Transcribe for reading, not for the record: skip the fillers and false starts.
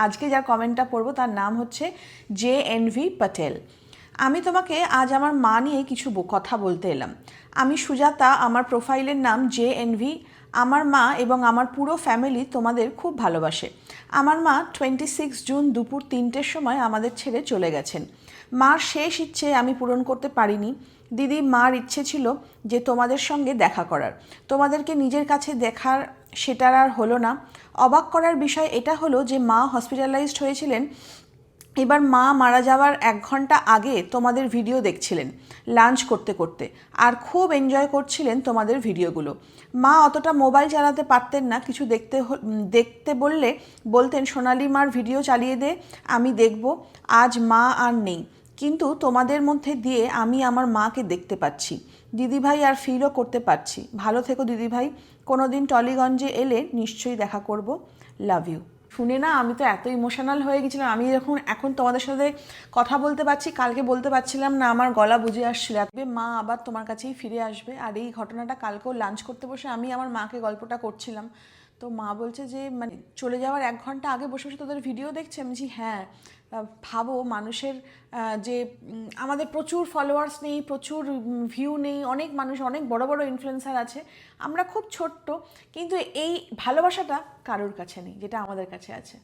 আজকে যার কমেন্টটা পড়বো তার নাম হচ্ছে JNV প্যাটেল। আমি তোমাকে আজ আমার মা নিয়ে কিছু কথা বলতে এলাম। আমি সুজাতা, আমার প্রোফাইলের নাম JNV। আমার মা এবং আমার পুরো ফ্যামিলি তোমাদের খুব ভালোবাসে। আমার মা 26 জুন দুপুর 3টের সময় আমাদের ছেড়ে চলে গেছেন। মার শেষ ইচ্ছে আমি পূরণ করতে পারিনি। দিদি, মার ইচ্ছে ছিল যে তোমাদের সঙ্গে দেখা করার, তোমাদেরকে নিজের কাছে দেখার, সেটার আর হলো না। অবাক করার বিষয় এটা হলো যে মা হসপিটালাইজড হয়েছিলেন। এবার মা মারা যাওয়ার 1 ঘন্টা আগে তোমাদের ভিডিও দেখছিলেন লাঞ্চ করতে করতে, আর খুব এনজয় করছিলেন তোমাদের ভিডিওগুলো। মা অতটা মোবাইল চালাতে পারতেন না, কিছু দেখতে বলতেন সোনালি মার ভিডিও চালিয়ে দে, আমি দেখব। আজ মা আর নেই, কিন্তু তোমাদের মধ্যে দিয়ে আমি আমার মাকে দেখতে পাচ্ছি দিদিভাই, আর ফিলও করতে পারছি। ভালো থেকো দিদিভাই, কোনোদিন টলিগঞ্জে এলে নিশ্চয়ই দেখা করব। Love you. শুনে না আমি তো এত ইমোশনাল হয়ে গেছিলাম। আমি এখন তোমাদের সাথে কথা বলতে পারছি, কালকে বলতে পারছিলাম না, আমার গলা বুঝে আসছিল। মা আবার তোমার কাছেই ফিরে আসবে। আর এই ঘটনাটা কালকেও লাঞ্চ করতে বসে আমি আমার মাকে গল্পটা করছিলাম, তো মা বলছে যে মানে চলে যাওয়ার 1 ঘন্টা আগে বসে বসে তোদের ভিডিও দেখছে। আমি বলছি হ্যাঁ। ভাবো মানুষের যে আমাদের প্রচুর ফলোয়ার্স নেই, প্রচুর ভিউ নেই, অনেক মানুষ, অনেক বড় বড় ইনফ্লুয়েন্সার আছে, আমরা খুব ছোট্ট, কিন্তু এই ভালোবাসাটা কারোর কাছে নেই যেটা আমাদের কাছে আছে।